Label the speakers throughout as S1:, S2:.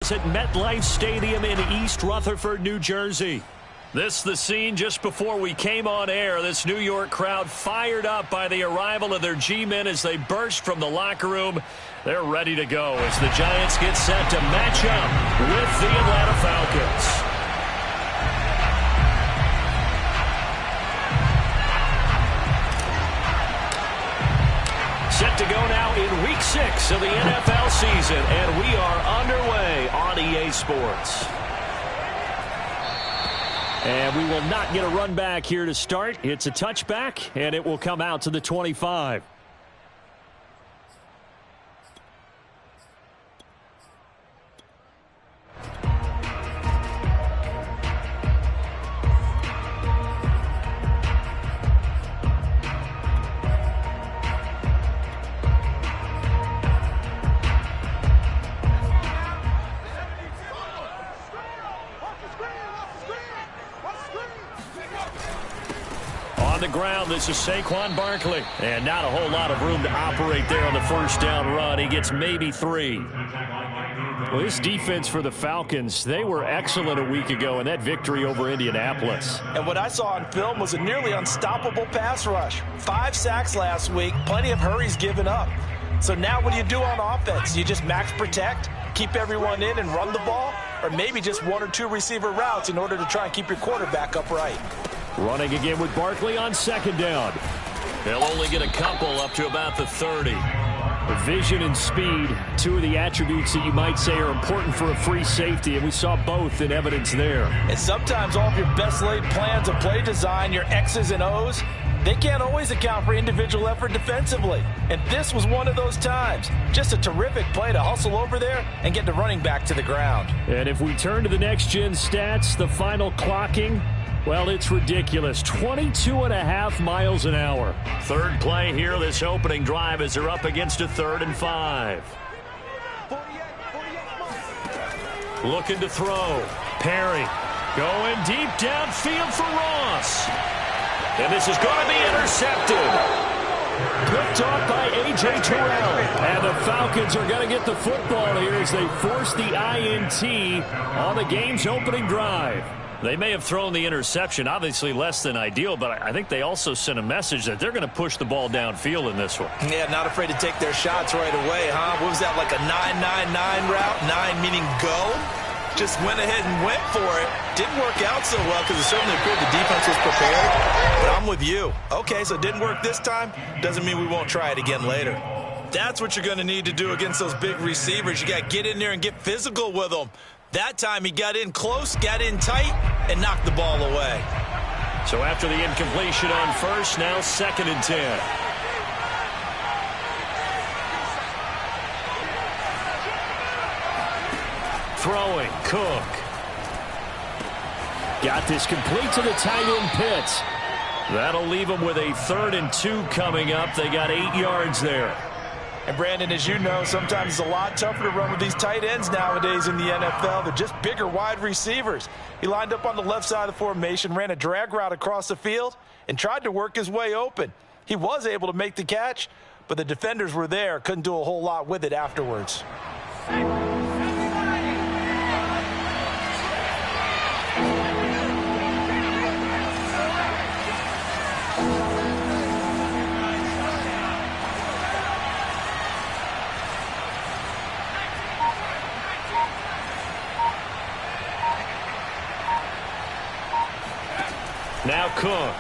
S1: Falcons at MetLife Stadium in East Rutherford, New Jersey. This the scene just before we came on air. This New York crowd fired up by the arrival of their G-men as they burst from the locker room. They're ready to go as the Giants get set to match up with the Atlanta Falcons. Set to go now in Week 6 of the NFL season, and we are underway on EA Sports. And we will not get a run back here to start. It's a touchback, and it will come out to the 25. On the ground, this is Saquon Barkley. And not a whole lot of room to operate there on the first down run. He gets maybe 3. Well, this defense for the Falcons, they were excellent a week ago in that victory over Indianapolis.
S2: And what I saw on film was a nearly unstoppable pass rush. 5 sacks last week, plenty of hurries given up. So now what do you do on offense? You just max protect, keep everyone in and run the ball, or maybe just 1 or 2 receiver routes in order to try and keep your quarterback upright.
S1: Running again with Barkley on second down. They'll only get a couple up to about the 30. Vision and speed, 2 of the attributes that you might say are important for a free safety, and we saw both in evidence there.
S2: And sometimes all of your best laid plans of play design, your X's and O's, they can't always account for individual effort defensively. And this was one of those times. Just a terrific play to hustle over there and get the running back to the ground.
S1: And if we turn to the next-gen stats, the final clocking, well, it's ridiculous. 22.5 miles an hour. Third play here, this opening drive, as they're up against a 3rd and 5. Looking to throw. Perry going deep downfield for Ross. And this is going to be intercepted. Picked off by A.J. Terrell. And the Falcons are going to get the football here as they force the INT on the game's opening drive. They may have thrown the interception, obviously less than ideal, but I think they also sent a message that they're going to push the ball downfield in this one.
S2: Yeah, not afraid to take their shots right away, huh? What was that, like a 9-9-9 route? 9 meaning go? Just went ahead and went for it. Didn't work out so well because it certainly appeared the defense was prepared. But I'm with you. Okay, so it didn't work this time. Doesn't mean we won't try it again later. That's what you're going to need to do against those big receivers. You got to get in there and get physical with them. That time he got in close, got in tight, and knocked the ball away.
S1: So after the incompletion on first, now 2nd and 10. Throwing, Cook. Got this complete to the tight end Pitts. That'll leave them with a 3rd and 2 coming up. They got 8 yards there.
S2: And, Brandon, as you know, sometimes it's a lot tougher to run with these tight ends nowadays in the NFL. They're just bigger wide receivers. He lined up on the left side of the formation, ran a drag route across the field, and tried to work his way open. He was able to make the catch, but the defenders were there, couldn't do a whole lot with it afterwards.
S1: Now Cook.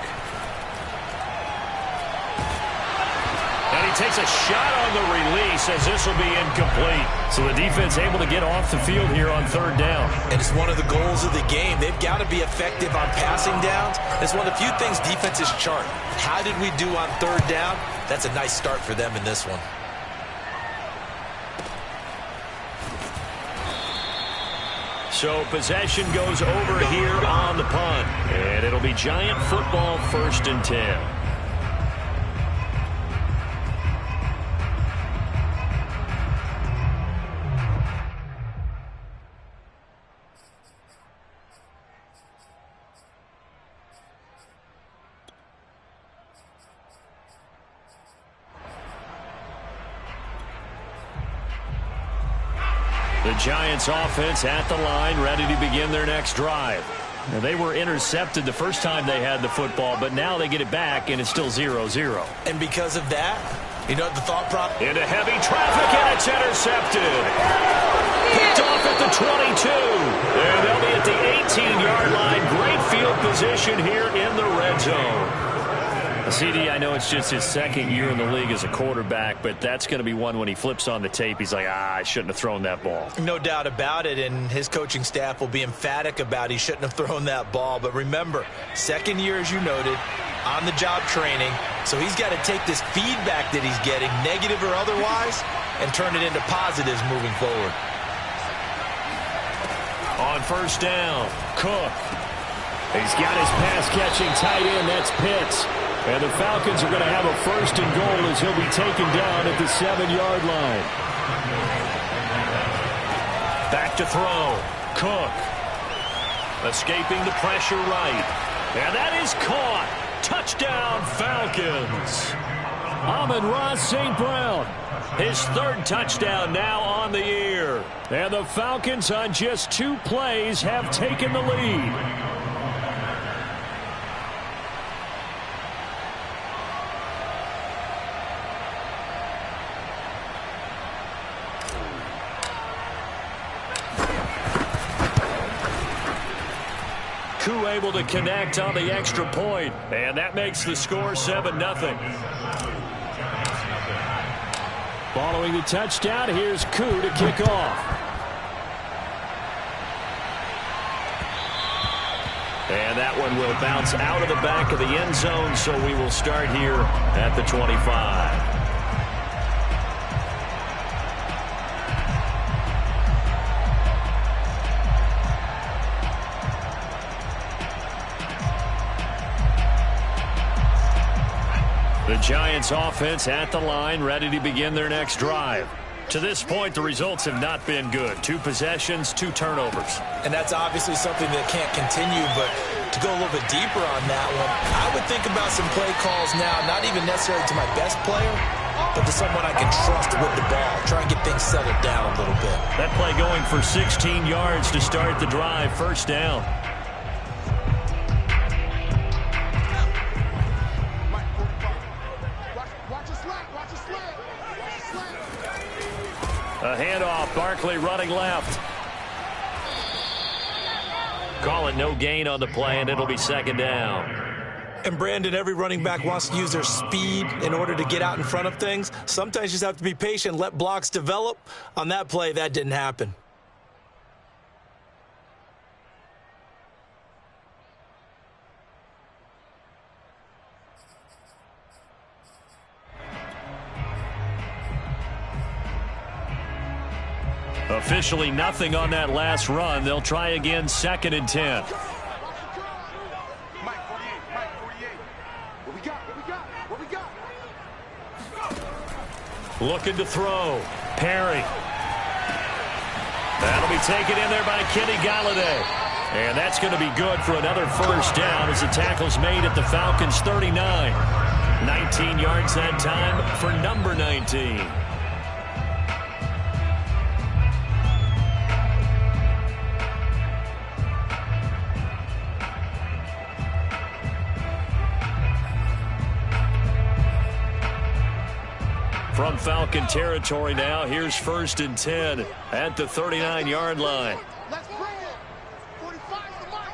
S1: And he takes a shot on the release as this will be incomplete. So the defense able to get off the field here on 3rd down.
S2: And it's one of the goals of the game. They've got to be effective on passing downs. It's one of the few things defenses chart. How did we do on 3rd down? That's a nice start for them in this one.
S1: So possession goes over here on the punt. And it'll be Giant football, 1st and 10. The Giants offense at the line, ready to begin their next drive. Now, they were intercepted the first time they had the football, but now they get it back, and it's still 0-0.
S2: And because of that, you know the thought process?
S1: Into heavy traffic, and it's intercepted. Picked off at the 22. And they'll be at the 18-yard line. Great field position here in the red zone. CD, I know it's just his second year in the league as a quarterback, but that's going to be one when he flips on the tape. He's like, I shouldn't have thrown that ball.
S2: No doubt about it, and his coaching staff will be emphatic about he shouldn't have thrown that ball. But remember, second year, as you noted, on-the-job training, so he's got to take this feedback that he's getting, negative or otherwise, and turn it into positives moving forward.
S1: On first down, Cook. He's got his pass-catching tight end. That's Pitts. And the Falcons are going to have a first and goal as he'll be taken down at the 7-yard line. Back to throw. Cook. Escaping the pressure right. And that is caught. Touchdown, Falcons. Amon-Ra St. Brown. His third touchdown now on the year. And the Falcons on just 2 plays have taken the lead. Able to connect on the extra point, and that makes the score 7-0. Following the touchdown, here's Koo to kick off. And that one will bounce out of the back of the end zone, so we will start here at the 25. The Giants offense at the line, ready to begin their next drive. To this point, the results have not been good. 2 possessions, 2 turnovers.
S2: And that's obviously something that can't continue, but to go a little bit deeper on that one, I would think about some play calls now, not even necessarily to my best player, but to someone I can trust with the ball. Try and get things settled down a little bit.
S1: That play going for 16 yards to start the drive, first down. A handoff, Barkley running left. Call it no gain on the play, and it'll be second down.
S2: And Brandon, every running back wants to use their speed in order to get out in front of things. Sometimes you just have to be patient, let blocks develop. On that play, that didn't happen.
S1: Officially nothing on that last run. They'll try again, 2nd and 10. Looking to throw. Perry. That'll be taken in there by Kenny Galladay. And that's going to be good for another first down as the tackle's made at the Falcons' 39. 19 yards that time for number 19. From Falcon territory now, here's 1st and 10 at the 39-yard line.
S3: Let's bring it. 45's the mark.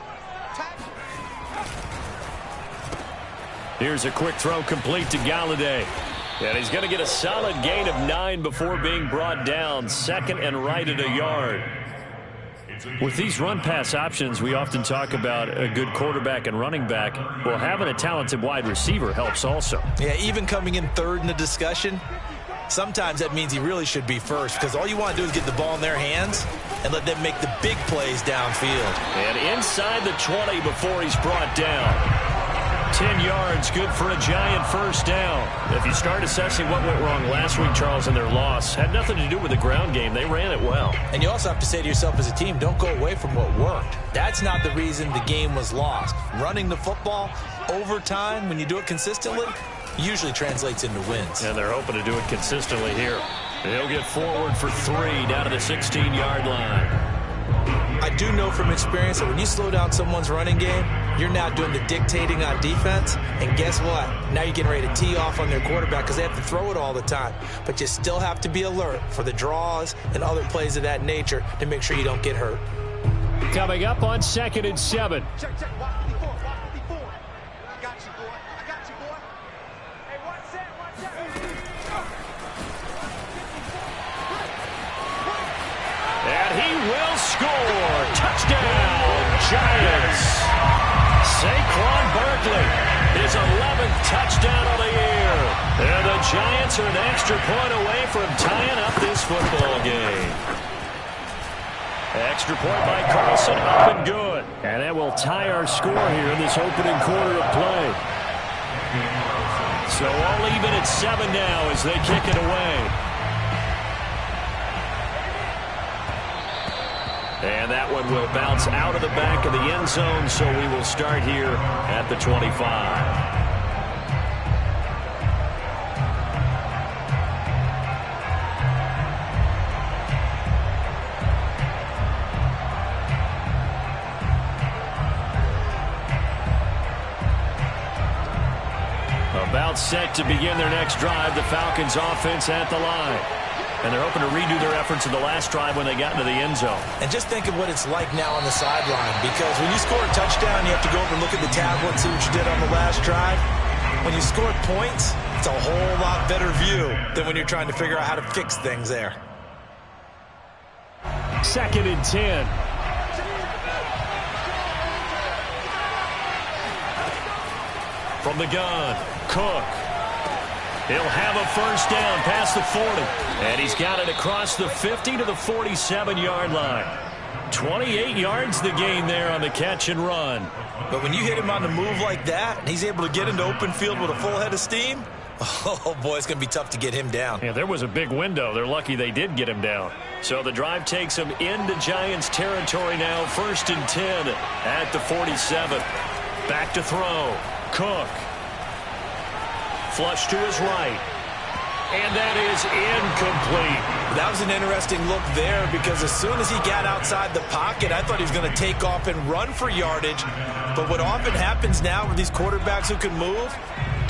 S1: Here's a quick throw complete to Galladay. And he's going to get a solid gain of 9 before being brought down. 2nd and right at a yard. With these run-pass options, we often talk about a good quarterback and running back. Well, having a talented wide receiver helps also.
S2: Yeah, even coming in 3rd in the discussion, sometimes that means he really should be first, because all you want to do is get the ball in their hands and let them make the big plays downfield.
S1: And inside the 20 before he's brought down. 10 yards, good for a Giant first down. If you start assessing what went wrong last week, Charles, in their loss, had nothing to do with the ground game. They ran it well.
S2: And you also have to say to yourself as a team, don't go away from what worked. That's not the reason the game was lost. Running the football over time, when you do it consistently, usually translates into wins.
S1: And they're hoping to do it consistently here. He'll get forward for 3 down to the 16-yard line.
S2: I do know from experience that when you slow down someone's running game, you're now doing the dictating on defense. And guess what? Now you're getting ready to tee off on their quarterback because they have to throw it all the time. But you still have to be alert for the draws and other plays of that nature to make sure you don't get hurt.
S1: Coming up on 2nd and 7.
S3: Check. Watch 54. I got you, boy. Hey, watch that.
S1: And he will score. Touchdown, Giants. Saquon Barkley, his 11th touchdown of the year. And the Giants are an extra point away from tying up this football game. Extra point by Carlson, up and good. And that will tie our score here in this opening quarter of play. So all even at 7 now as they kick it away. And that one will bounce out of the back of the end zone, so we will start here at the 25. About set to begin their next drive, the Falcons offense at the line. And they're hoping to redo their efforts of the last drive when they got into the end zone.
S2: And just think of what it's like now on the sideline, because when you score a touchdown, you have to go over and look at the tablet, see what you did on the last drive. When you scored points, it's a whole lot better view than when you're trying to figure out how to fix things there.
S1: 2nd and 10. From the gun, Cook. He'll have a first down past the 40. And he's got it across the 50 to the 47-yard line. 28 yards the gain there on the catch and run.
S2: But when you hit him on the move like that, and he's able to get into open field with a full head of steam, oh, boy, it's going to be tough to get him down.
S1: Yeah, there was a big window. They're lucky they did get him down. So the drive takes him into Giants territory now. 1st and 10 at the 47. Back to throw. Cook. Flush to his right. And that is incomplete.
S2: That was an interesting look there because as soon as he got outside the pocket, I thought he was going to take off and run for yardage. But what often happens now with these quarterbacks who can move,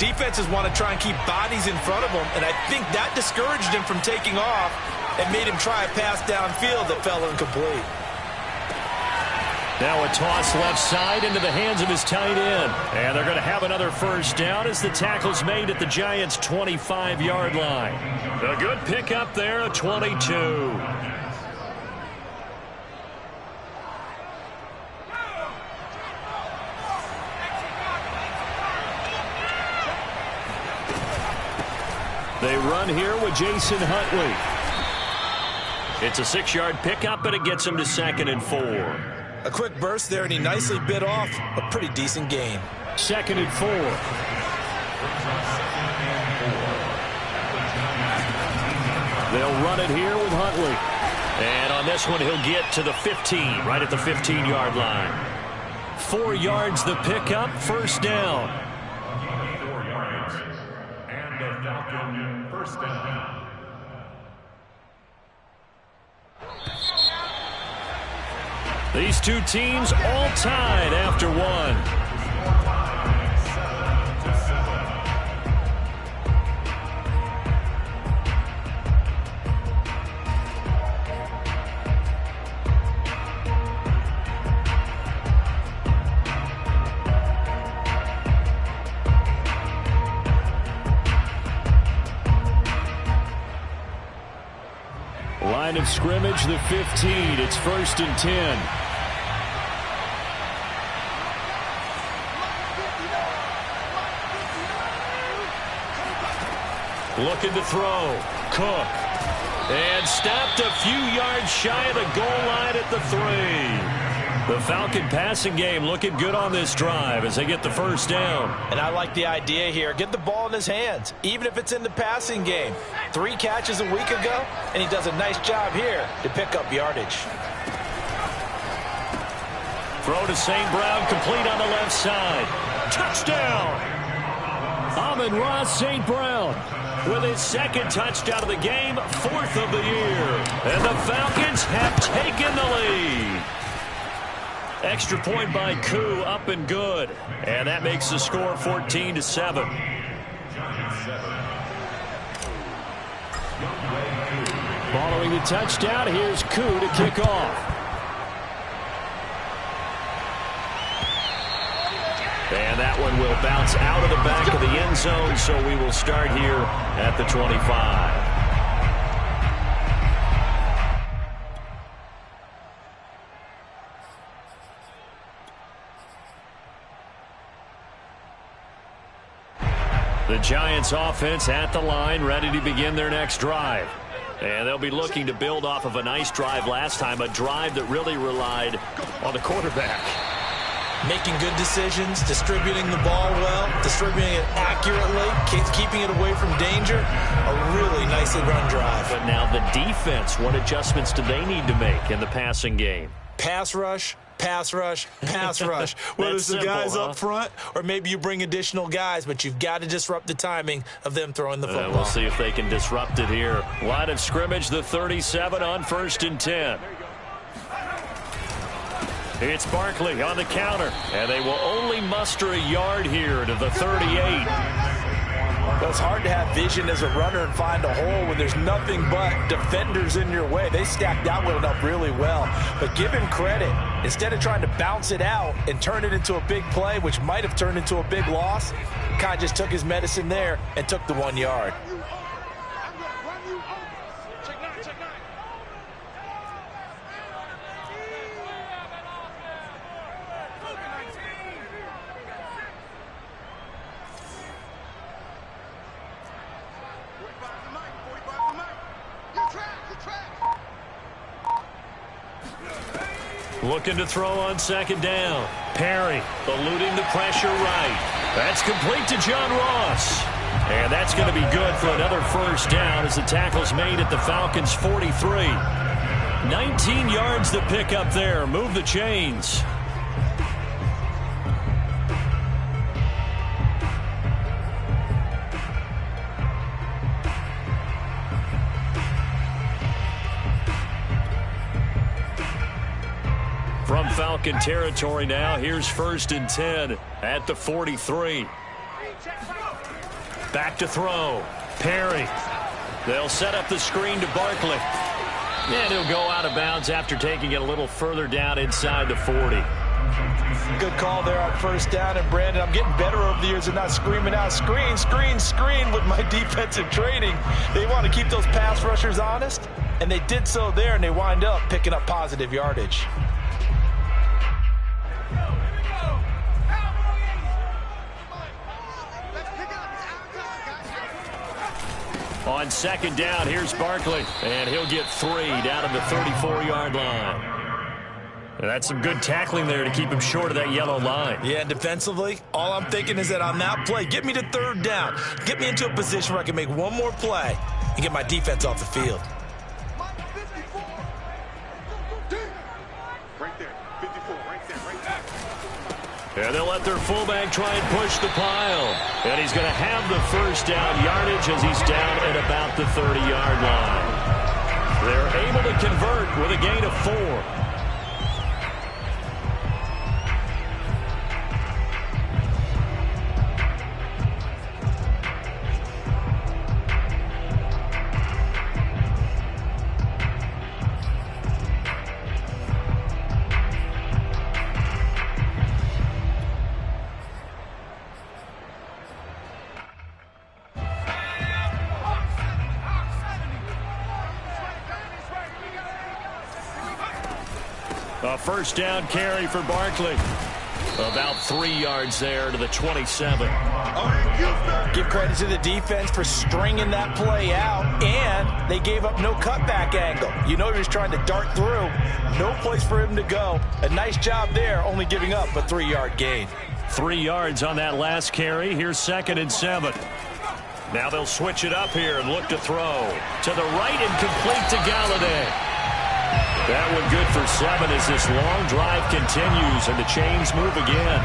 S2: defenses want to try and keep bodies in front of them, and I think that discouraged him from taking off and made him try a pass downfield that fell incomplete.
S1: Now a toss left side into the hands of his tight end. And they're going to have another first down as the tackle's made at the Giants' 25-yard line. A good pickup there, a 22. They run here with Jason Huntley. It's a 6-yard pickup, but it gets him to 2nd and 4.
S2: A quick burst there, and he nicely bit off a pretty decent gain.
S1: 2nd and 4. They'll run it here with Huntley. And on this one, he'll get to the 15, right at the 15-yard line. 4 yards the pickup, first down.
S4: 4 yards. And a Falcon first down.
S1: These two teams all tied after one. Line of scrimmage, the 15. It's 1st and 10. Looking to throw. Cook. And stopped a few yards shy of the goal line at the 3. The Falcon passing game looking good on this drive as they get the first down.
S2: And I like the idea here. Get the ball in his hands, even if it's in the passing game. 3 catches a week ago, and he does a nice job here to pick up yardage.
S1: Throw to St. Brown, complete on the left side. Touchdown! Amon-Ra St. Brown with his second touchdown of the game, 4th of the year. And the Falcons have taken the lead. Extra point by Koo, up and good. And that makes the score 14-7. Following the touchdown, here's Koo to kick off. And that one will bounce out of the back of the end zone, so we will start here at the 25. The Giants offense at the line, ready to begin their next drive. And they'll be looking to build off of a nice drive last time, a drive that really relied on the quarterback.
S2: Making good decisions, distributing the ball well, distributing it accurately, keeping it away from danger. A really nicely run drive.
S1: But now the defense, what adjustments do they need to make in the passing game?
S2: Pass rush, pass rush, pass rush. Whether it's the guys up front or maybe you bring additional guys, but you've got to disrupt the timing of them throwing the football.
S1: We'll see if they can disrupt it here. Line of scrimmage, the 37 on 1st and 10. It's Barkley on the counter, and they will only muster a yard here to the 38.
S2: Well, it's hard to have vision as a runner and find a hole when there's nothing but defenders in your way. They stacked that one up really well. But give him credit. Instead of trying to bounce it out and turn it into a big play, which might have turned into a big loss, kind of just took his medicine there and took the 1 yard.
S1: Looking to throw on 2nd down. Perry eluding the pressure right. That's complete to John Ross. And that's going to be good for another 1st down as the tackle's made at the Falcons' 43. 19 yards to pick up there. Move the chains. From Falcon territory now, here's 1st and 10 at the 43. Back to throw. Perry. They'll set up the screen to Barkley. And he'll go out of bounds after taking it a little further down inside the 40.
S2: Good call there on 1st down. And, Brandon, I'm getting better over the years and not screaming out, screen, screen, screen with my defensive training. They want to keep those pass rushers honest, and they did so there, and they wind up picking up positive yardage.
S1: On 2nd down, here's Barkley, and he'll get 3 down at the 34-yard line. And that's some good tackling there to keep him short of that yellow line.
S2: Yeah, defensively, all I'm thinking is that on that play, get me to 3rd down. Get me into a position where I can make one more play and get my defense off the field.
S1: And they'll let their fullback try and push the pile. And he's going to have the 1st down yardage as he's down at about the 30-yard line. They're able to convert with a gain of 4. A 1st down carry for Barkley. About 3 yards there to the 27.
S2: Give credit to the defense for stringing that play out, and they gave up no cutback angle. You know he was trying to dart through. No place for him to go. A nice job there, only giving up a 3-yard gain.
S1: 3 yards on that last carry. Here's 2nd and 7. Now they'll switch it up here and look to throw. To the right and complete to Galladay. That one good for 7 as this long drive continues and the chains move again.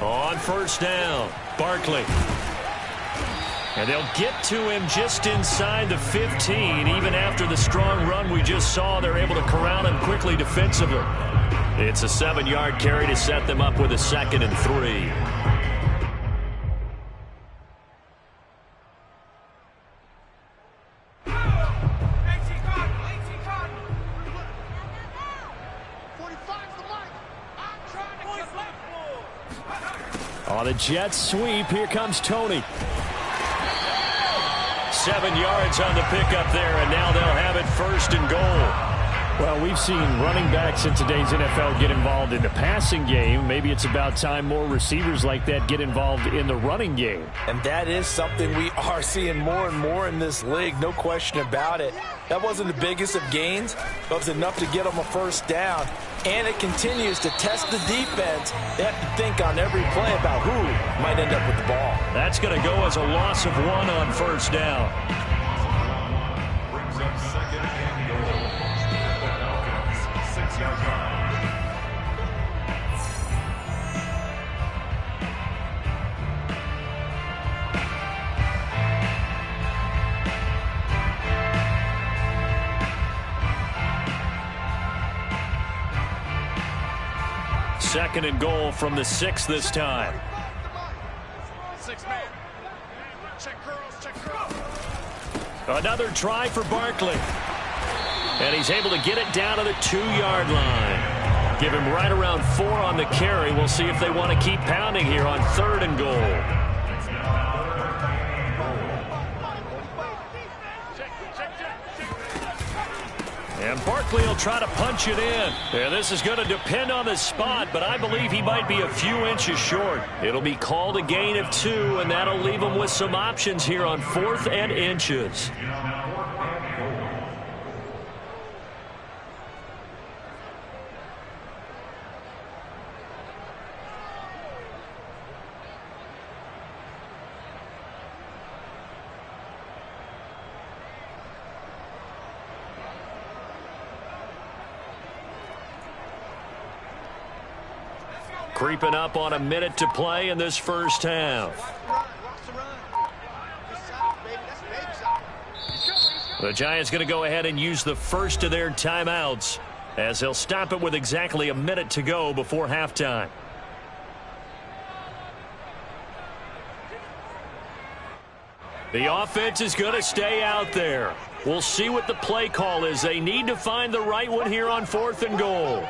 S1: On first down, Barkley. And they'll get to him just inside the 15. Even after the strong run we just saw, they're able to corral him quickly defensively. It's a 7-yard carry to set them up with a 2nd and 3. On a jet sweep, here comes Tony. 7 yards on the pickup there, and now they'll have it 1st and goal.
S5: Well, we've seen running backs in today's NFL get involved in the passing game. Maybe it's about time more receivers like that get involved in the running game.
S2: And that is something we are seeing more and more in this league, no question about it. That wasn't the biggest of gains, but it was enough to get them a 1st down. And it continues to test the defense. They have to think on every play about who might end up with the ball.
S1: That's going to go as a loss of 1 on 1st down.
S4: Brings up 2nd and goal. The Falcons, 6-yard line.
S1: Second and goal from the 6 this time.
S3: 6-man. Check girls, check girls.
S1: Another try for Barkley. And he's able to get it down to the 2-yard line. Give him right around 4 on the carry. We'll see if they want to keep pounding here on 3rd and goal. And Barkley will try to punch it in. And this is going to depend on the spot, but I believe he might be a few inches short. It'll be called a gain of 2, and that'll leave him with some options here on 4th and inches. Creeping up on a minute to play in this first half. The Giants going to go ahead and use the first of their timeouts as they'll stop it with exactly a minute to go before halftime. The offense is going to stay out there. We'll see what the play call is. They need to find the right one here on 4th and goal.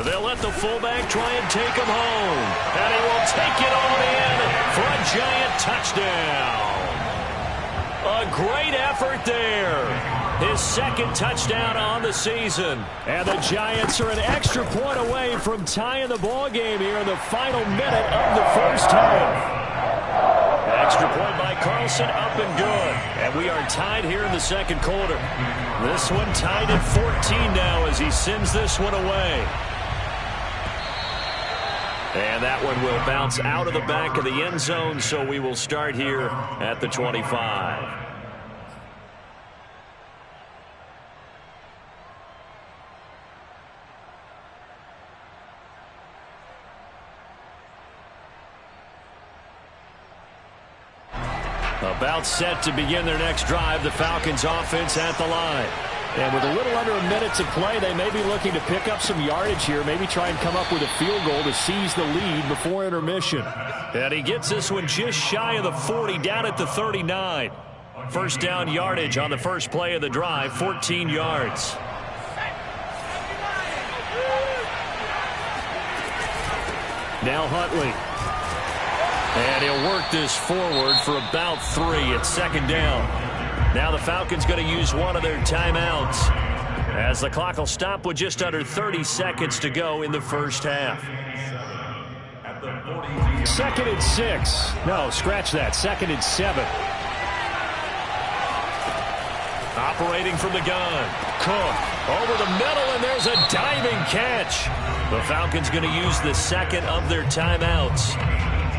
S1: They'll let the fullback try and take him home. And he will take it all in for a Giant touchdown. A great effort there. His 2nd touchdown on the season. And the Giants are an extra point away from tying the ball game here in the final minute of the first half. Extra point by Carlson, up and good. And we are tied here in the 2nd quarter. This one tied at 14 now as he sends this one away. And that one will bounce out of the back of the end zone, so we will start here at the 25. About set to begin their next drive, the Falcons offense at the line. And with a little under a minute to play, they may be looking to pick up some yardage here, maybe try and come up with a field goal to seize the lead before intermission. And he gets this one just shy of the 40, down at the 39. First down yardage on the first play of the drive, 14 yards. Now Huntley. And he'll work this forward for about 3 at 2nd down. Now the Falcons going to use one of their timeouts as the clock will stop with just under 30 seconds to go in the first half.
S5: 2nd and 6. No, scratch that. 2nd and 7.
S1: Operating from the gun. Cook over the middle, and there's a diving catch. The Falcons going to use the 2nd of their timeouts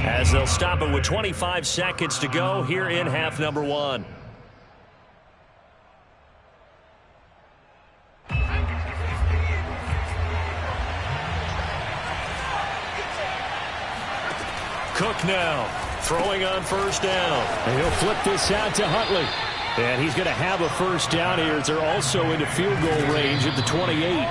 S1: as they'll stop it with 25 seconds to go here in half number 1. Cook now, throwing on first down.
S5: And he'll flip this out to Huntley. And he's going to have a first down here as they're also into field goal range at the 28.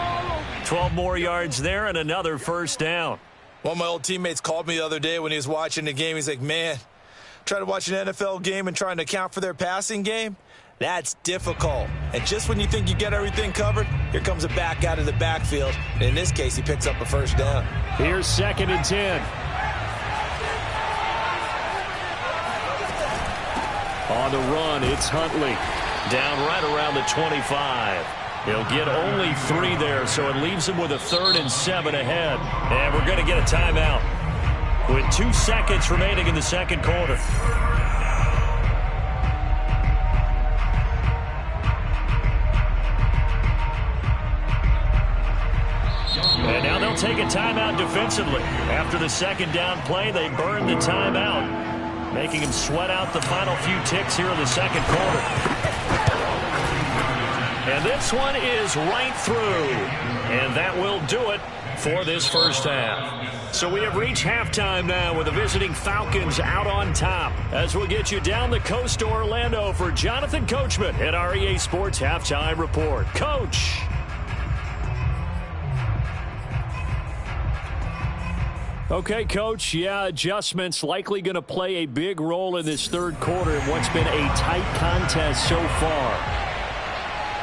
S1: 12 more yards there and another first down.
S2: One of my old teammates called me the other day when he was watching the game. He's like, man, trying to watch an NFL game and trying to account for their passing game? That's difficult. And just when you think you get everything covered, here comes a back out of the backfield. And in this case, he picks up a first down.
S5: Here's 2nd and 10. On the run, it's Huntley.
S1: Down right around the 25. He'll get only 3 there, so it leaves him with a 3rd and 7 ahead. And we're going to get a timeout with 2 seconds remaining in the second quarter. And now they'll take a timeout defensively. After the second down play, they burn the timeout, making him sweat out the final few ticks here in the second quarter. And this one is right through. And that will do it for this first half. So we have reached halftime now with the visiting Falcons out on top. As we'll get you down the coast to Orlando for Jonathan Coachman at our EA Sports Halftime Report. Coach.
S5: Okay, Coach, yeah, adjustments likely going to play a big role in this third quarter in what's been a tight contest so far.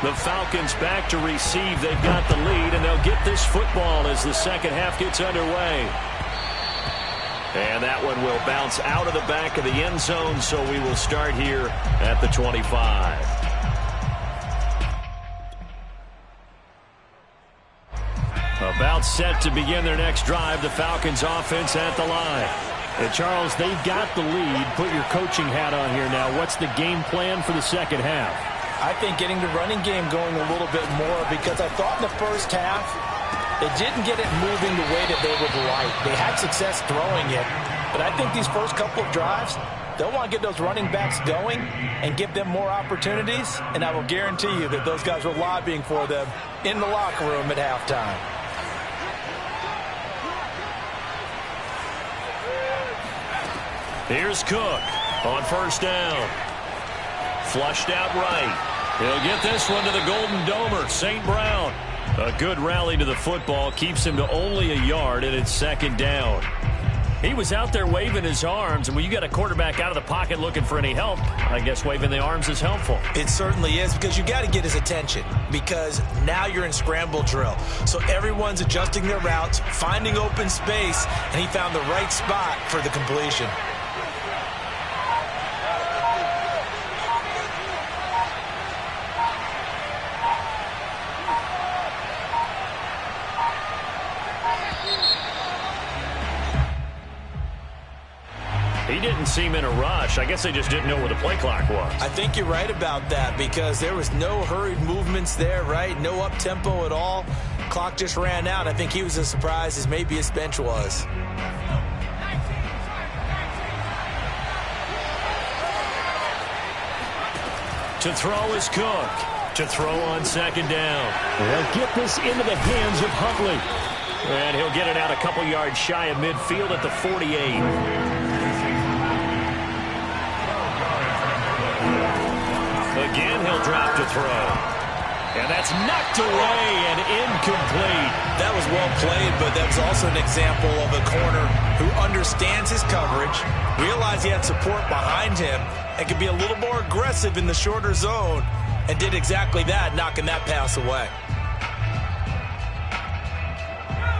S1: The Falcons back to receive. They've got the lead, and they'll get this football as the second half gets underway. And that one will bounce out of the back of the end zone, so we will start here at the 25. About set to begin their next drive, the Falcons offense at the line.
S5: And Charles, they've got the lead. Put your coaching hat on here now. What's the game plan for the second half?
S2: I think getting the running game going a little bit more, because I thought in the first half they didn't get it moving the way that they would like. They had success throwing it, but I think these first couple of drives, they'll want to get those running backs going and give them more opportunities, and I will guarantee you that those guys were lobbying for them in the locker room at halftime.
S1: Here's Cook on first down. Flushed out right. He'll get this one to the Golden Domer, St. Brown. A good rally to the football keeps him to only a yard, and it's second down. He was out there waving his arms, and when you got a quarterback out of the pocket looking for any help, I guess waving the arms is helpful.
S2: It certainly is, because you got to get his attention, because now you're in scramble drill. So everyone's adjusting their routes, finding open space, and he found the right spot for the completion.
S1: He didn't seem in a rush. I guess they just didn't know where the play clock was.
S2: I think you're right about that, because there was no hurried movements there, right? No up-tempo at all. Clock just ran out. I think he was as surprised as maybe his bench was.
S1: To throw is Cook. To throw on second down.
S5: They'll get this into the hands of Huntley.
S1: And he'll get it out a couple yards shy of midfield at the 48. Again, he'll drop to throw. And that's knocked away and incomplete.
S2: That was well played, but that was also an example of a corner who understands his coverage, realized he had support behind him, and could be a little more aggressive in the shorter zone, and did exactly that, knocking that pass away.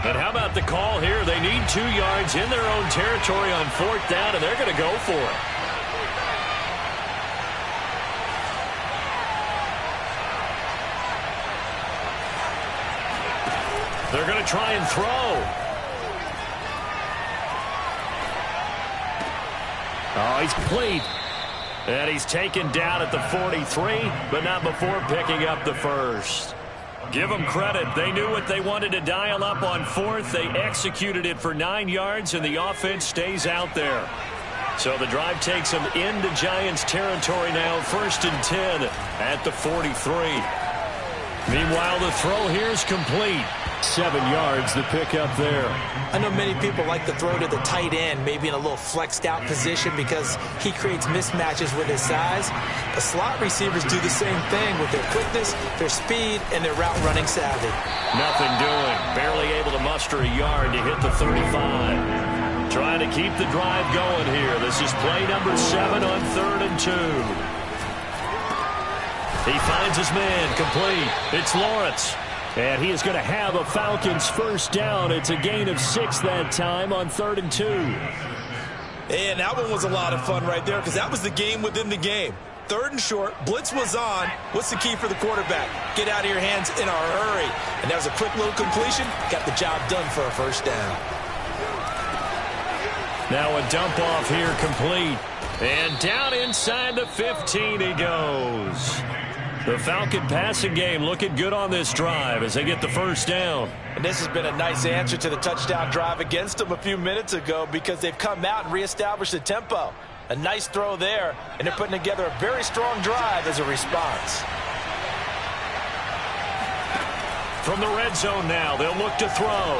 S1: And how about the call here? They need 2 yards in their own territory on fourth down, and they're going to go for it. They're going to try and throw.
S5: Oh, he's complete.
S1: And he's taken down at the 43, but not before picking up the first. Give them credit. They knew what they wanted to dial up on fourth. They executed it for 9 yards, and the offense stays out there. So the drive takes them into Giants territory now, 1st and 10 at the 43.
S5: Meanwhile, the throw here is complete. 7 yards, the pickup there.
S2: I know many people like to throw to the tight end, maybe in a little flexed out position because he creates mismatches with his size. The slot receivers do the same thing with their quickness, their speed, and their route running savvy.
S1: Nothing doing. Barely able to muster a yard to hit the 35. Trying to keep the drive going here. This is play number 7 on 3rd and 2. He finds his man, complete. It's Lawrence. And he is going to have a Falcons first down. It's a gain of 6 that time on 3rd and 2.
S2: And that one was a lot of fun right there because that was the game within the game. 3rd and short, blitz was on. What's the key for the quarterback? Get out of your hands in a hurry. And that was a quick little completion. Got the job done for a first down.
S1: Now a dump off here, complete. And down inside the 15 he goes. The Falcon passing game looking good on this drive as they get the first down.
S2: And this has been a nice answer to the touchdown drive against them a few minutes ago because they've come out and reestablished the tempo. A nice throw there, and they're putting together a very strong drive as a response.
S1: From the red zone now, they'll look to throw.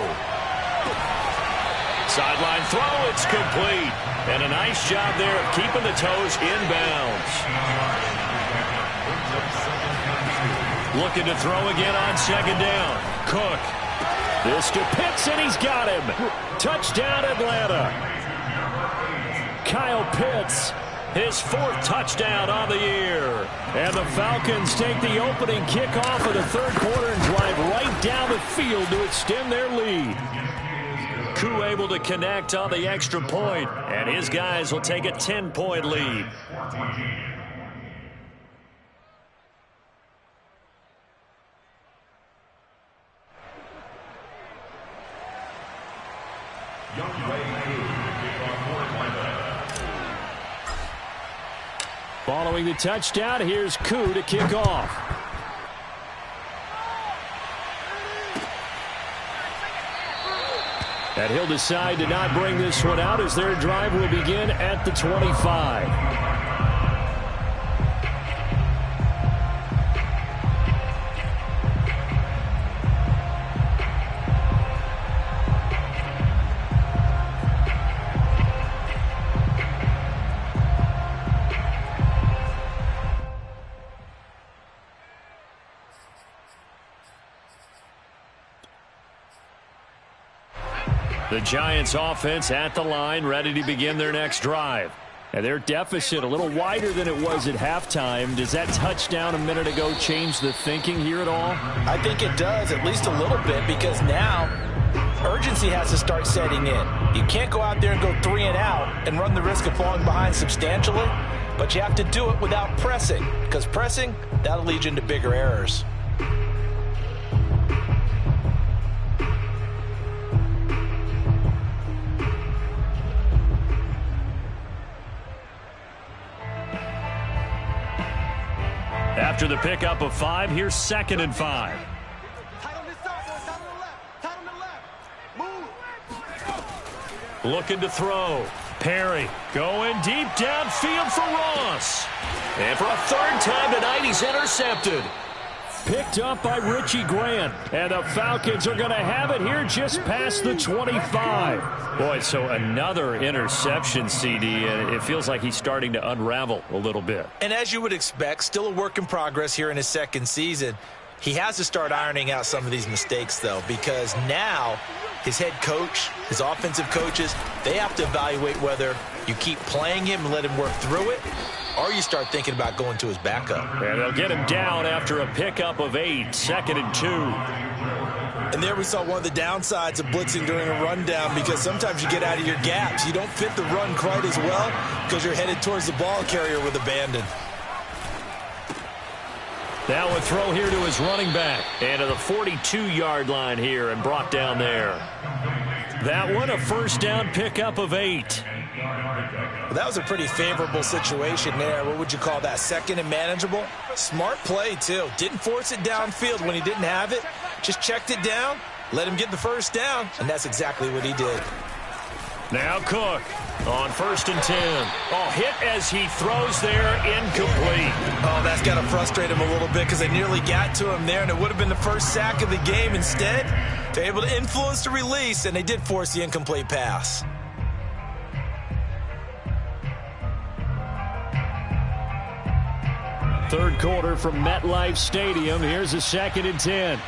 S1: Sideline throw, it's complete. And a nice job there of keeping the toes inbounds. Looking to throw again on 2nd down. Cook. This to Pitts, and he's got him. Touchdown, Atlanta. Kyle Pitts, his 4th touchdown on the year. And the Falcons take the opening kickoff of the 3rd quarter and drive right down the field to extend their lead. Koo able to connect on the extra point, and his guys will take a 10-point lead.
S5: Following the touchdown, here's Koo to kick off. And he'll decide to not bring this one out as their drive will begin at the 25.
S1: The Giants offense at the line, ready to begin their next drive.
S5: And their deficit a little wider than it was at halftime. Does that touchdown a minute ago change the thinking here at all?
S2: I think it does, at least a little bit, because now urgency has to start setting in. You can't go out there and go 3 and out and run the risk of falling behind substantially, but you have to do it without pressing, because pressing, that'll lead you into bigger errors.
S1: After the pickup of 5, here's 2nd and 5.
S3: Tight on this side, boys. Tight on the left. Tight on the left. Move.
S1: Looking to throw. Perry going deep downfield for Ross. And for a 3rd time tonight, he's intercepted.
S5: Picked up by Richie Grant. And the Falcons are going to have it here just past the 25.
S1: Boy, so another interception, CD, and it feels like he's starting to unravel a little bit.
S2: And as you would expect, still a work in progress here in his 2nd season. He has to start ironing out some of these mistakes, though, because now his head coach, his offensive coaches, they have to evaluate whether you keep playing him and let him work through it, or you start thinking about going to his backup.
S1: And they'll get him down after a pickup of 8, 2nd and 2.
S2: And there we saw one of the downsides of blitzing during a rundown, because sometimes you get out of your gaps. You don't fit the run quite as well because you're headed towards the ball carrier with abandon.
S1: Now a throw here to his running back. And to the 42-yard line here and brought down there. That one, a 1st down pickup of 8.
S2: Well, that was a pretty favorable situation there. What would you call that? 2nd and manageable? Smart play, too. Didn't force it downfield when he didn't have it. Just checked it down, let him get the 1st down, and that's exactly what he did.
S1: Now Cook on 1st and 10. Oh, hit as he throws there, incomplete.
S2: Oh, that's got to frustrate him a little bit because they nearly got to him there, and it would have been the first sack of the game. Instead, they're able to influence the release, and they did force the incomplete pass.
S5: Third quarter from MetLife Stadium. Here's a 2nd and 10.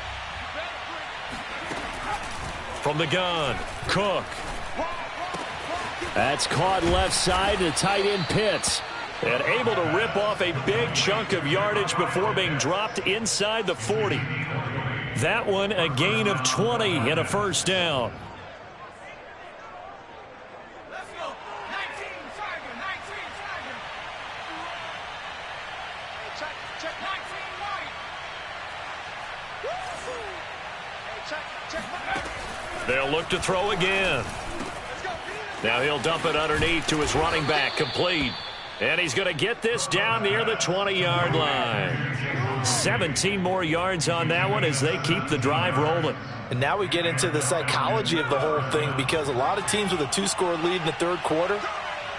S1: From the gun, Cook.
S5: That's caught left side to tight end Pitts.
S1: And able to rip off a big chunk of yardage before being dropped inside the 40. That one a gain of 20 and a first down.
S3: Let's go. 19, Tiger. 19, Tiger. Hey, check 19 white. Hey, check.
S1: They'll look to throw again. Now he'll dump it underneath to his running back, complete. And he's going to get this down near the 20-yard line. 17 more yards on that one as they keep the drive rolling.
S2: And now we get into the psychology of the whole thing, because a lot of teams with a 2-score lead in the third quarter,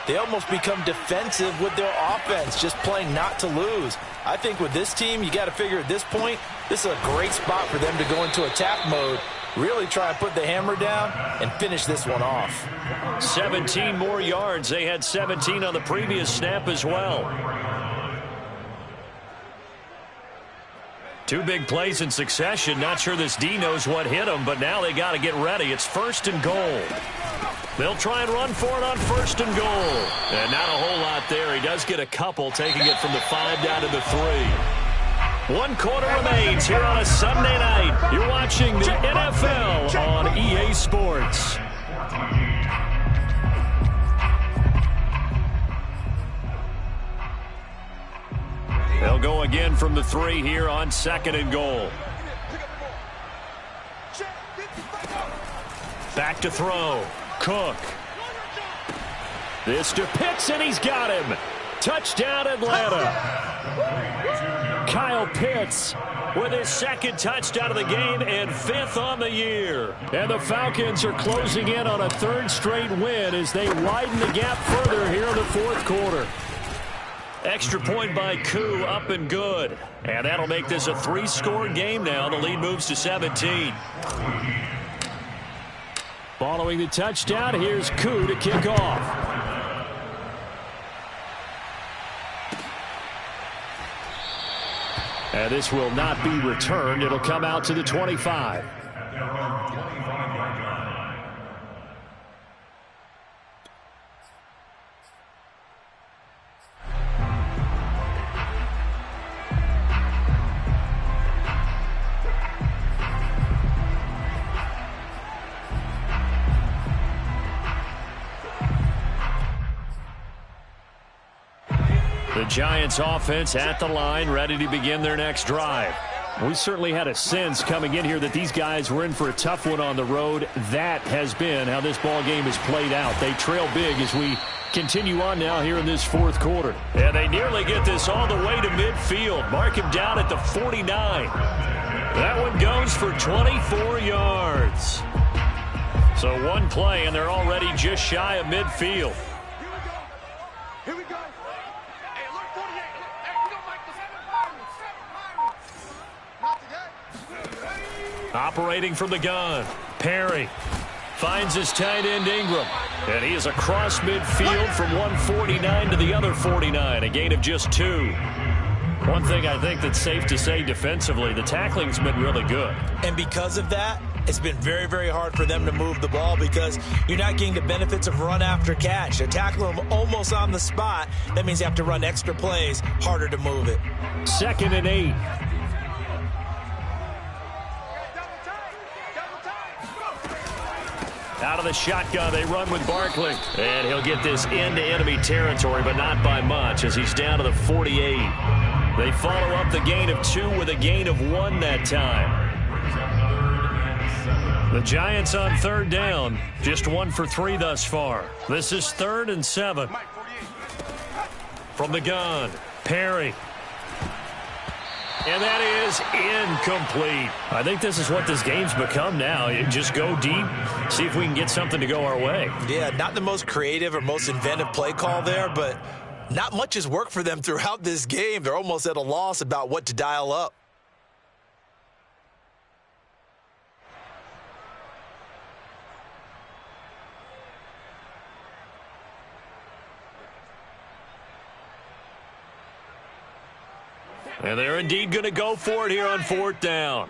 S2: they almost become defensive with their offense, just playing not to lose. I think with this team, you got to figure at this point, this is a great spot for them to go into attack mode, really try and put the hammer down and finish this one off.
S1: 17 more yards. They had 17 on the previous snap as well. 2 big plays in succession. Not sure this D knows what hit him, but now they got to get ready. It's 1st and goal. They'll try and run for it on 1st and goal. And not a whole lot there. He does get a couple, taking it from the 5 down to the 3. 1 quarter remains here on a Sunday night. You're watching the NFL on EA Sports. They'll go again from the 3 here on 2nd and goal. Back to throw. Cook. This to Pitts, and he's got him. Touchdown, Atlanta. Kyle Pitts with his 2nd touchdown of the game and 5th on the year.
S5: And the Falcons are closing in on a 3rd straight win as they widen the gap further here in the 4th quarter.
S1: Extra point by Koo, up and good. And that'll make this a 3-score game now. The lead moves to 17.
S5: Following the touchdown, here's Koo to kick off. And this will not be returned. It'll come out to the 25.
S1: The Giants offense at the line, ready to begin their next drive.
S5: We certainly had a sense coming in here that these guys were in for a tough one on the road. That has been how this ball game has played out. They trail big as we continue on now here in this 4th quarter.
S1: And they nearly get this all the way to midfield. Mark him down at the 49. That one goes for 24 yards. So 1 play, and they're already just shy of midfield.
S3: Here we go. Hey, look, 48. Hey, we don't like the 7 Not today.
S1: Operating from the gun. Perry finds his tight end Ingram. And he is across midfield from 149 to the other 49. A gain of just 2. One thing I think that's safe to say defensively, the tackling's been really good.
S2: And because of that, it's been very, very hard for them to move the ball because you're not getting the benefits of run after catch. They're tackling them almost on the spot. That means you have to run extra plays, harder to move it.
S5: 2nd and 8.
S1: Out of the shotgun, they run with Barkley. And he'll get this into enemy territory, but not by much as he's down to the 48. They follow up the gain of 2 with a gain of 1 that time. The Giants on 3rd down, just 1 for 3 thus far. This is 3rd and 7. From the gun, Perry. And that is incomplete.
S5: I think this is what this game's become now. You just go deep, see if we can get something to go our way.
S2: Yeah, not the most creative or most inventive play call there, but not much has worked for them throughout this game. They're almost at a loss about what to dial up.
S1: And they're indeed going to go for it here on 4th down.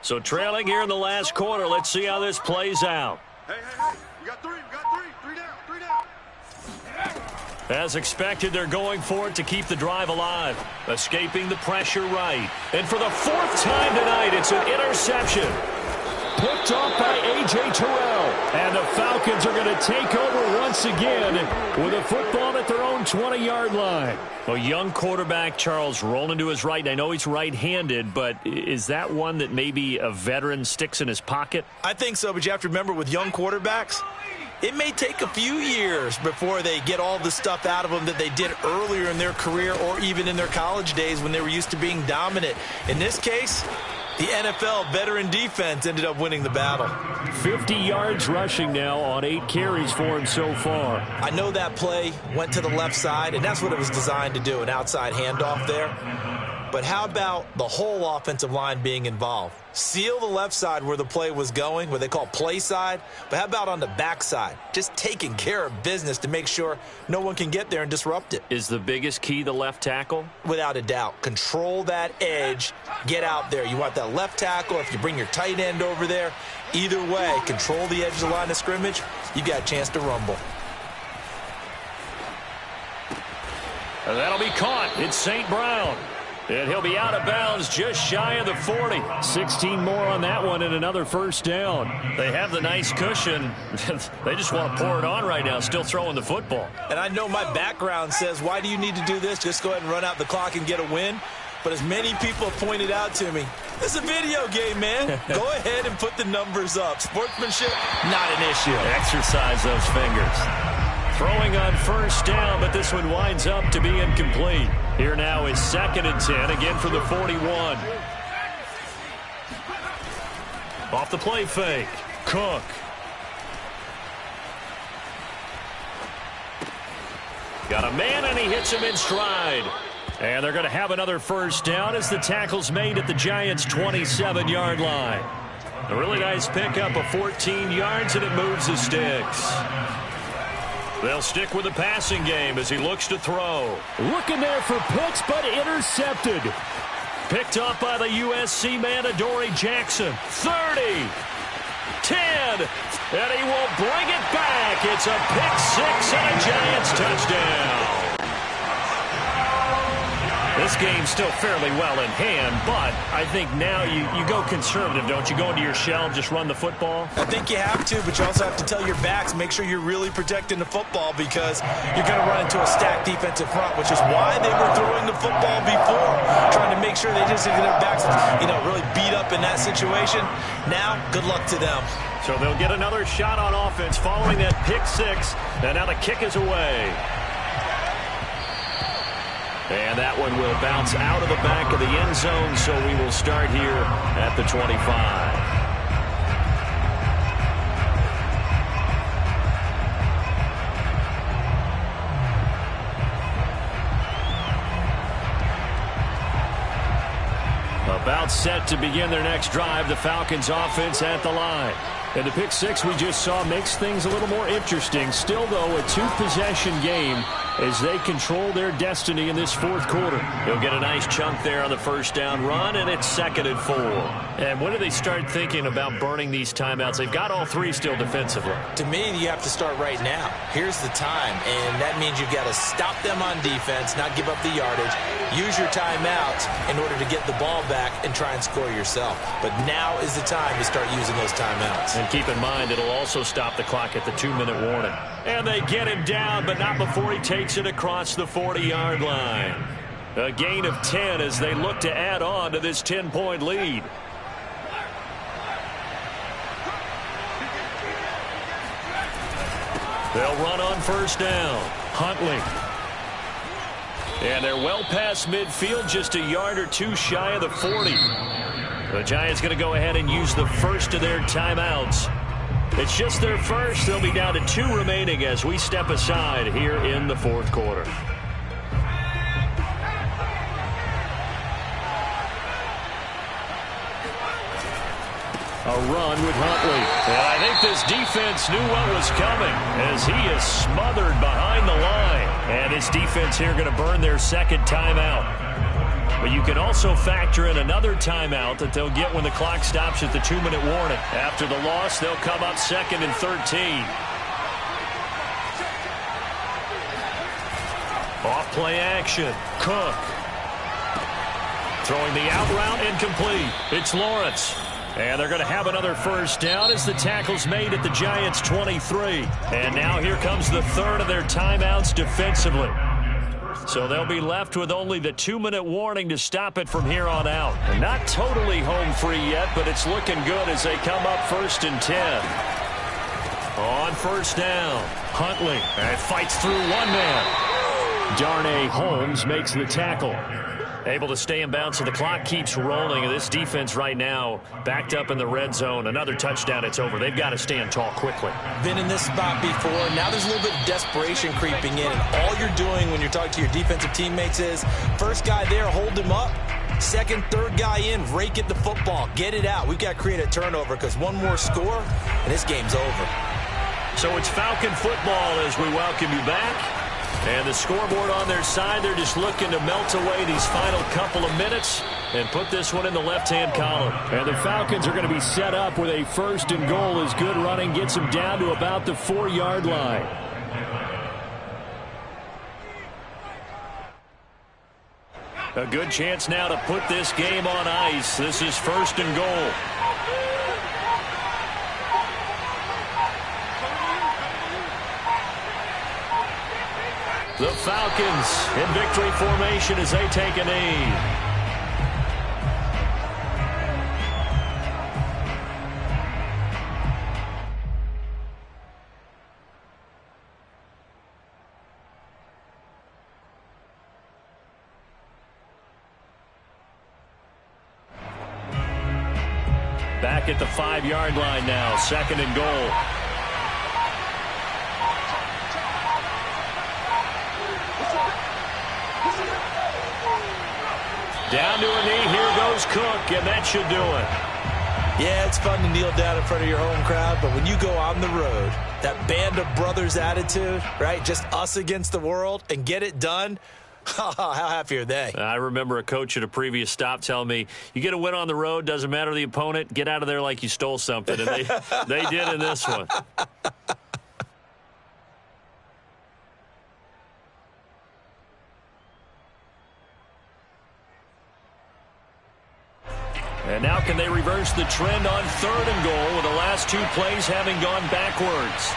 S1: So trailing here in the last quarter. Let's see how this plays out.
S3: Hey, we got three. Three down.
S1: As expected, they're going for it to keep the drive alive. Escaping the pressure right. And for the 4th time tonight, it's an interception. Picked off by A.J. Terrell. And the Falcons are going to take over once again with a football at their own 20-yard line. A young quarterback, Charles, rolling to his right. And I know he's right-handed, but is that one that maybe a veteran sticks in his pocket?
S2: I think so, but you have to remember with young quarterbacks, it may take a few years before they get all the stuff out of them that they did earlier in their career or even in their college days when they were used to being dominant. In this case, the NFL veteran defense ended up winning the battle.
S5: 50 yards rushing now on 8 carries for him so far.
S2: I know that play went to the left side, and that's what it was designed to do, an outside handoff there. But how about the whole offensive line being involved? Seal the left side where the play was going, what they call play side. But how about on the back side? Just taking care of business to make sure no one can get there and disrupt it.
S1: Is the biggest key the left tackle?
S2: Without a doubt. Control that edge. Get out there. You want that left tackle. If you bring your tight end over there, either way, control the edge of the line of scrimmage. You got a chance to rumble.
S1: And that'll be caught. It's St. Brown. And he'll be out of bounds just shy of the 40.
S5: 16 more on that one and another first down.
S1: They have the nice cushion. They just want to pour it on right now, still throwing the football.
S2: And I know my background says, why do you need to do this? Just go ahead and run out the clock and get a win. But as many people have pointed out to me, it's a video game, man. Go ahead and put the numbers up. Sportsmanship, not an issue.
S1: Exercise those fingers. Throwing on first down, but this one winds up to be incomplete. Here now is 2nd and 10, again from the 41. Off the play fake. Cook. Got a man, and he hits him in stride. And they're going to have another first down as the tackle's made at the Giants' 27-yard line. A really nice pickup of 14 yards, and it moves the sticks. They'll stick with the passing game as he looks to throw.
S5: Looking there for Pitts, but intercepted.
S1: Picked up by the USC man, Adoree Jackson. 30, 10, and he will bring it back. It's a pick-6 and a Giants touchdown. This game's still fairly well in hand, but I think now you go conservative, don't you? Go into your shell and just run the football?
S2: I think you have to, but you also have to tell your backs, make sure you're really protecting the football because you're going to run into a stacked defensive front, which is why they were throwing the football before, trying to make sure they just get their backs, really beat up in that situation. Now, good luck to them.
S1: So they'll get another shot on offense following that pick-6, and now the kick is away. And that one will bounce out of the back of the end zone, so we will start here at the 25. About set to begin their next drive, the Falcons offense at the line. And the pick-6 we just saw makes things a little more interesting. Still, though, a 2-possession game as they control their destiny in this 4th quarter. He'll get a nice chunk there on the first down run, and it's 2nd and 4. And when do they start thinking about burning these timeouts? They've got all 3 still defensively.
S2: To me, you have to start right now. Here's the time, and that means you've got to stop them on defense, not give up the yardage, use your timeouts in order to get the ball back and try and score yourself. But now is the time to start using those timeouts.
S1: And keep in mind, it'll also stop the clock at the 2-minute warning. And they get him down, but not before he takes it across the 40-yard line. A gain of 10 as they look to add on to this 10-point lead. They'll run on first down. Huntley.
S5: And they're well past midfield, just a yard or two shy of the 40. The Giants going to go ahead and use the first of their timeouts. It's just their first. They'll be down to 2 remaining as we step aside here in the fourth quarter. A run with Huntley. And I think this defense knew what was coming as he is smothered behind the line. And this defense here going to burn their second timeout. But you can also factor in another timeout that they'll get when the clock stops at the 2-minute warning. After the loss, they'll come up 2nd and 13. Off play action. Cook. Throwing the out route incomplete. It's Lawrence. And they're going to have another first down as the tackle's made at the Giants' 23. And now here comes the third of their timeouts defensively. So they'll be left with only the 2-minute warning to stop it from here on out. And not totally home free yet, but it's looking good as they come up 1st and 10. On first down, Huntley and fights through one man. Darnay Holmes makes the tackle. Able to stay in bounds, so the clock keeps rolling. This defense right now backed up in the red zone. Another touchdown, it's over. They've got to stand tall quickly.
S2: Been in this spot before. Now there's a little bit of desperation creeping in. And all you're doing when you're talking to your defensive teammates is, first guy there, hold him up. Second, third guy in, rake at the football. Get it out. We've got to create a turnover because one more score, and this game's over.
S5: So it's Falcon football as we welcome you back. And the scoreboard on their side, they're just looking to melt away these final couple of minutes and put this one in the left-hand column. And the Falcons are going to be set up with a 1st and goal as good running gets them down to about the 4-yard line. A good chance now to put this game on ice. This is 1st and goal. The Falcons in victory formation as they take a knee. Back at the 5-yard line now, 2nd and goal. Down to a knee, here goes Cook, and that should do it.
S2: Yeah, it's fun to kneel down in front of your home crowd, but when you go on the road, that band of brothers attitude, right, just us against the world, and get it done, how happy are they?
S5: I remember a coach at a previous stop telling me, you get a win on the road, doesn't matter the opponent, get out of there like you stole something, and they did in this one. And now can they reverse the trend on 3rd and goal with the last 2 plays having gone backwards?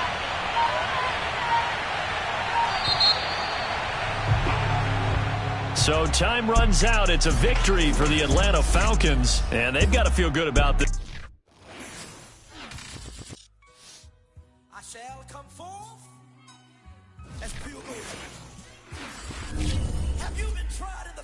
S5: So time runs out. It's a victory for the Atlanta Falcons, and they've got to feel good about this.
S3: I shall come forth as pure gold. Have you been tried in